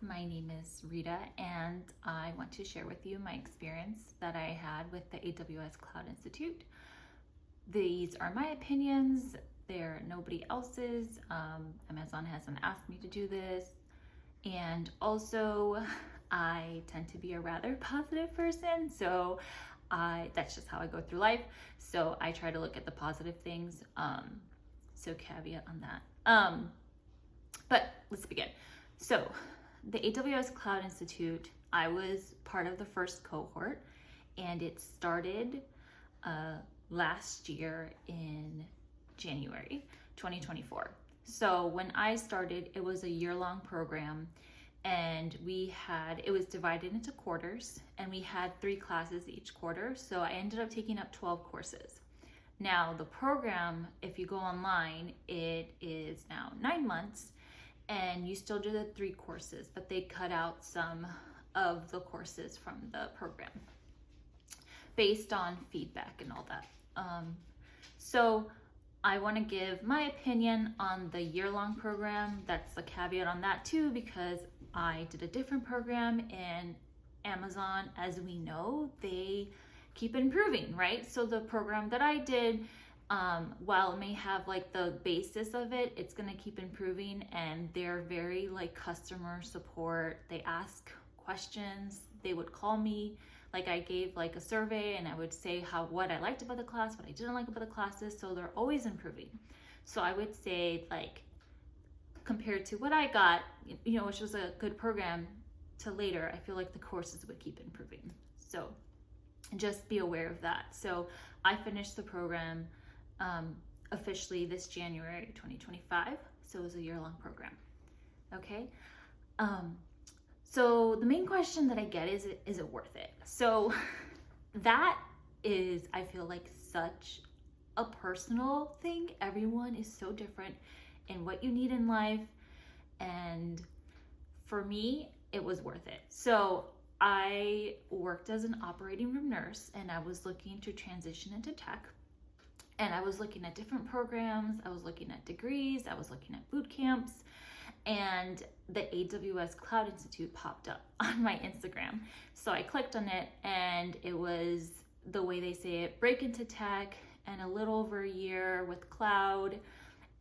My name is Rita, and I want to share with you my experience that I had with the AWS Cloud Institute. These are my opinions, they're nobody else's. Amazon hasn't asked me to do this. And also, I tend to be a rather positive person, so that's just how I go through life. So I try to look at the positive things. So caveat on that. But let's begin. So the AWS Cloud Institute, I was part of the first cohort, and it started last year in January 2024. So when I started, it was a year-long program, and it was divided into quarters, and we had 3 classes each quarter. So I ended up taking up 12 courses. Now the program, if you go online, it is now 9 months, and you still do the 3 courses, but they cut out some of the courses from the program based on feedback and all that. So I want to give my opinion on the year-long program. That's a caveat on that too, because I did a different program, and Amazon, as we know, they keep improving, right? So the program that I did, while it may have like the basis of it, it's gonna keep improving, and they're very like customer support. They ask questions. They would call me, like I gave like a survey, and I would say what I liked about the class, what I didn't like about the classes. So they're always improving. So I would say, like, compared to what I got, which was a good program, to later, I feel like the courses would keep improving. So just be aware of that. So I finished the program officially this January 2025. So it was a year-long program. Okay. So the main question that I get is it worth it? So that is, I feel like, such a personal thing. Everyone is so different in what you need in life. And for me, it was worth it. So I worked as an operating room nurse, and I was looking to transition into tech. And I was looking at different programs. I was looking at degrees. I was looking at boot camps. And the AWS Cloud Institute popped up on my Instagram. So I clicked on it, and it was, the way they say it, break into tech and a little over a year with cloud.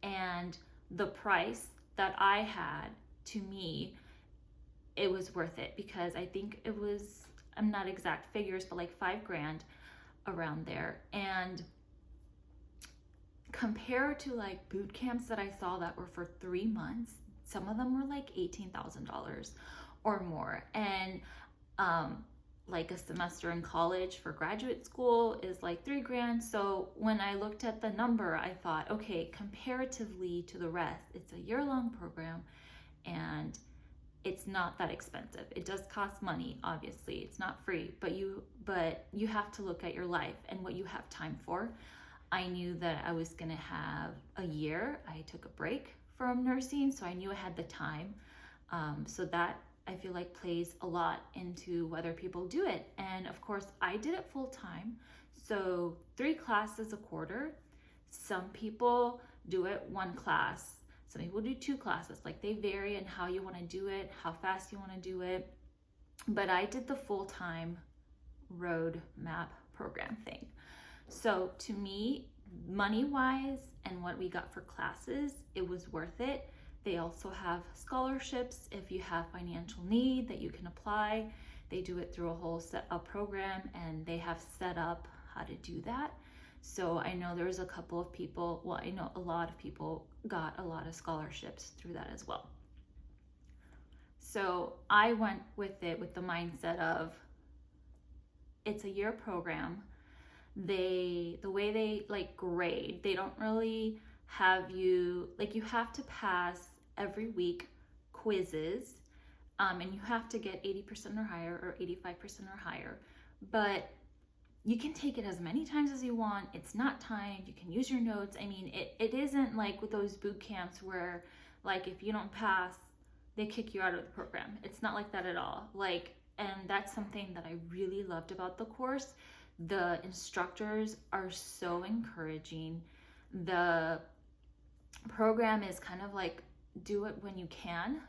And the price that I had, to me, it was worth it, because I think it was, I'm not exact figures, but like $5,000 around there. And compared to like boot camps that I saw that were for 3 months, some of them were like $18,000 or more. And like a semester in college for graduate school is like $3,000. So when I looked at the number, I thought, okay, comparatively to the rest, it's a year-long program, and it's not that expensive. It does cost money, obviously. It's not free, but you have to look at your life and what you have time for. I knew that I was gonna have a year. I took a break from nursing, so I knew I had the time. So that, I feel like, plays a lot into whether people do it. And of course, I did it full time. So 3 classes a quarter. Some people do it 1 class. Some people do 2 classes. Like, they vary in how you want to do it, how fast you want to do it. But I did the full-time roadmap program thing. So to me, money-wise and what we got for classes, it was worth it. They also have scholarships if you have financial need that you can apply. They do it through a whole program, and they have set up how to do that. So I know there's a couple of people, well, I know a lot of people got a lot of scholarships through that as well. So I went with it with the mindset of, it's a year program. The way they like grade, they don't really have you, like, you have to pass every week quizzes, and you have to get 80% or higher, or 85% or higher. But you can take it as many times as you want. It's not timed. You can use your notes. I mean, it isn't like with those boot camps where, like, if you don't pass, they kick you out of the program. It's not like that at all. Like, and that's something that I really loved about the course. The instructors are so encouraging. The program is kind of like, do it when you can,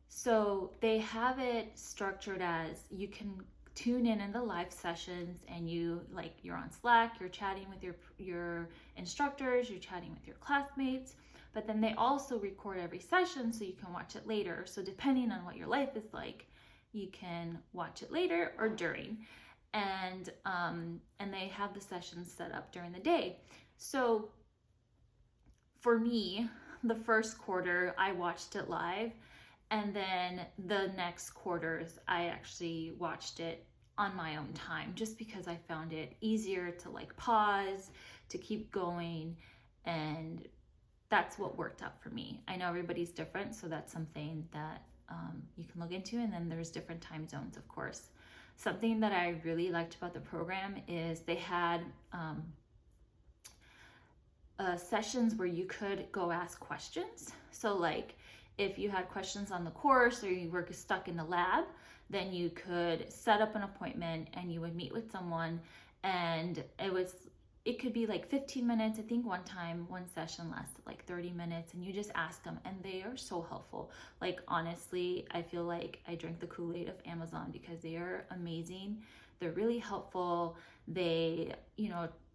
So they have it structured as you can tune in the live sessions, and you're on Slack, you're chatting with your instructors, you're chatting with your classmates, but then they also record every session so you can watch it later. So depending on what your life is like, you can watch it later or during. And they have the sessions set up during the day. So for me, the first quarter I watched it live, and then the next quarters I actually watched it on my own time, just because I found it easier to like pause, to keep going, and that's what worked out for me. I know everybody's different, so that's something that you can look into. And then there's different time zones, of course. Something that I really liked about the program is they had sessions where you could go ask questions. So like if you had questions on the course or you were stuck in the lab, then you could set up an appointment and you would meet with someone, and it could be like 15 minutes. I think one session lasted like 30 minutes, and you just ask them, and they are so helpful. Like honestly, I feel like I drank the Kool-Aid of Amazon because they are amazing. They're really helpful. They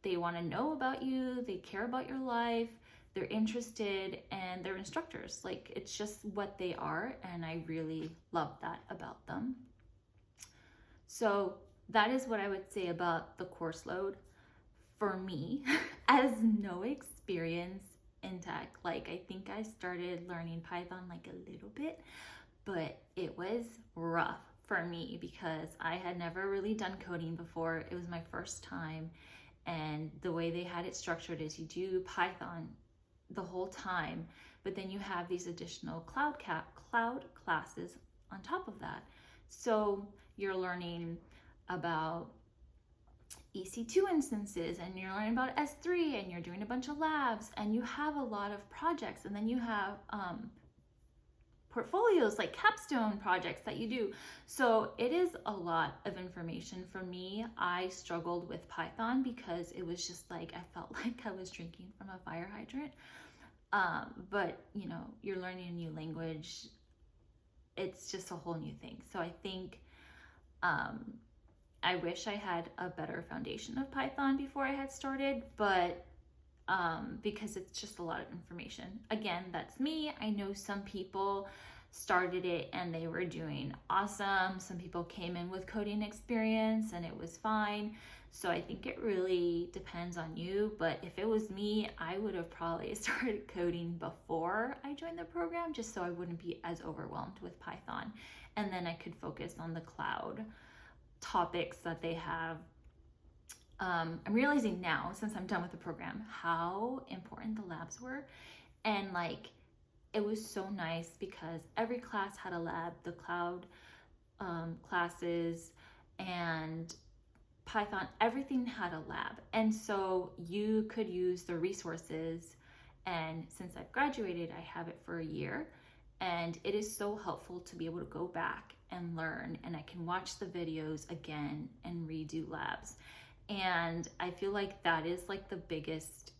want to know about you. They care about your life. They're interested, and they're instructors. Like it's just what they are, and I really love that about them. So that is what I would say about the course load. For me, as no experience in tech, like I think I started learning Python like a little bit, but it was rough for me because I had never really done coding before. It was my first time, and the way they had it structured is you do Python the whole time, but then you have these additional cloud classes on top of that. So you're learning about EC2 instances, and you're learning about S3, and you're doing a bunch of labs, and you have a lot of projects, and then you have portfolios like capstone projects that you do. So it is a lot of information. For me, I struggled with Python because it was just like I felt like I was drinking from a fire hydrant. But you're learning a new language. It's just a whole new thing. So I think I wish I had a better foundation of Python before I had started, but because it's just a lot of information. Again, that's me. I know some people started it and they were doing awesome. Some people came in with coding experience and it was fine. So I think it really depends on you. But if it was me, I would have probably started coding before I joined the program, just so I wouldn't be as overwhelmed with Python. And then I could focus on the cloud topics that they have. I'm realizing now, since I'm done with the program, how important the labs were. And like, it was so nice because every class had a lab. The cloud classes and Python, everything had a lab. And so you could use the resources. And since I've graduated, I have it for a year. And it is so helpful to be able to go back and learn. And I can watch the videos again and redo labs. And I feel like that is like the biggest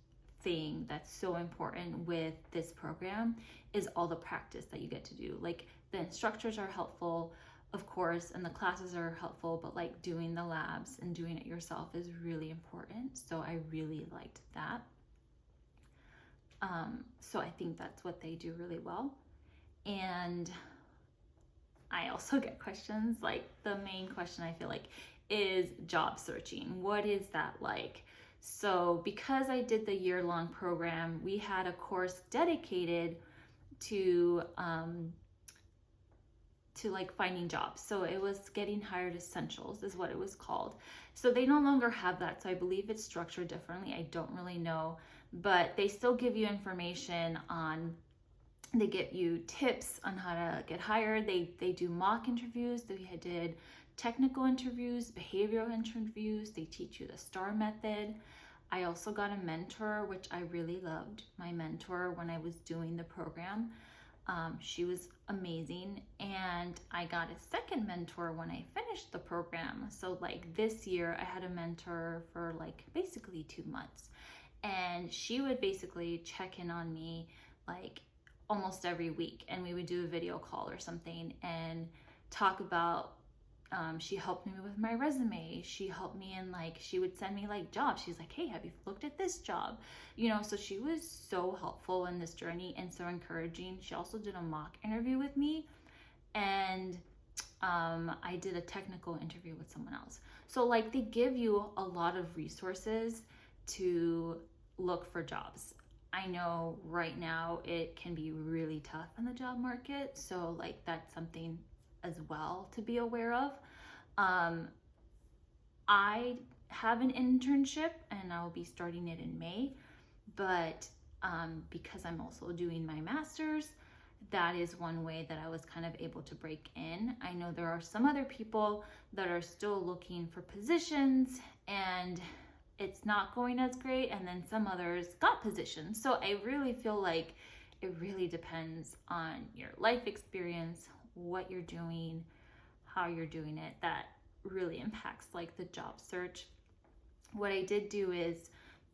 thing that's so important with this program is all the practice that you get to do. Like the instructors are helpful, of course, and the classes are helpful, but like doing the labs and doing it yourself is really important. So I really liked that. So I think that's what they do really well. And I also get questions, like the main question I feel like is job searching. What is that like? So because I did the year-long program, we had a course dedicated to like finding jobs. So it was Getting Hired Essentials is what it was called. So they no longer have that. So I believe it's structured differently. I don't really know, but they still give you information on, they give you tips on how to get hired. They do mock interviews. They did technical interviews, behavioral interviews. They teach you the STAR method. I also got a mentor, which I really loved. My mentor when I was doing the program. She was amazing. And I got a second mentor when I finished the program. So like this year I had a mentor for like basically 2 months. And she would basically check in on me like almost every week, and we would do a video call or something and talk about, she helped me with my resume. She helped me in, like, she would send me like jobs. She's like, hey, have you looked at this job? You know, so she was so helpful in this journey and so encouraging. She also did a mock interview with me, and I did a technical interview with someone else. So like, they give you a lot of resources to look for jobs. I know right now it can be really tough in the job market, so like, that's something as well to be aware of. I have an internship and I'll be starting it in May, but because I'm also doing my master's, that is one way that I was kind of able to break in. I know there are some other people that are still looking for positions and it's not going as great, and then some others got positions. So I really feel like it really depends on your life experience, what you're doing, how you're doing it. That really impacts like the job search. What I did do is,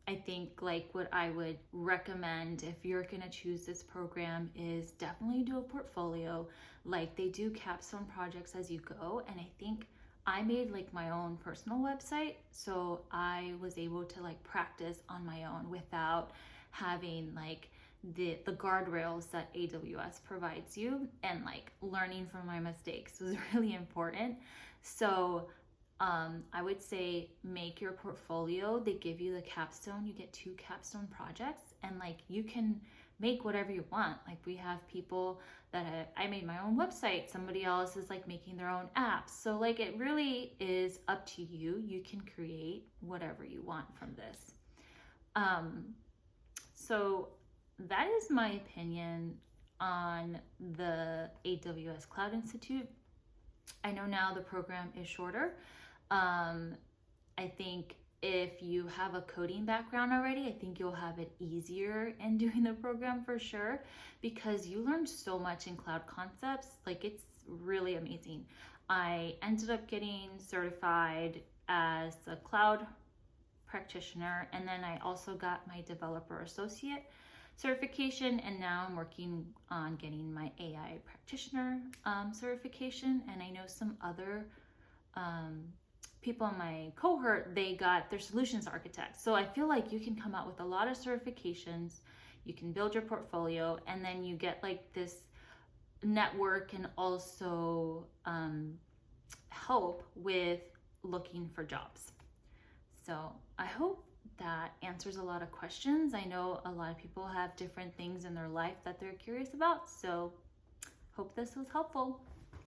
I think like what I would recommend if you're gonna choose this program is definitely do a portfolio. Like, they do capstone projects as you go, and I think I made like my own personal website, so I was able to like practice on my own without having like the guardrails that AWS provides you, and like learning from my mistakes was really important. So I would say make your portfolio. They give you the capstone, you get 2 capstone projects, and like, you can make whatever you want. Like, we have people that I made my own website, somebody else is like making their own apps. So like, it really is up to you. You can create whatever you want from this. So that is my opinion on the AWS Cloud Institute. I know now the program is shorter. I think if you have a coding background already, I think you'll have it easier in doing the program for sure, because you learn so much in cloud concepts. Like, it's really amazing. I ended up getting certified as a cloud practitioner, and then I also got my developer associate certification, and now I'm working on getting my AI practitioner certification. And I know some other people in my cohort, they got their solutions architects. So I feel like you can come out with a lot of certifications, you can build your portfolio, and then you get like this network and also help with looking for jobs. So I hope that answers a lot of questions. I know a lot of people have different things in their life that they're curious about, so hope this was helpful.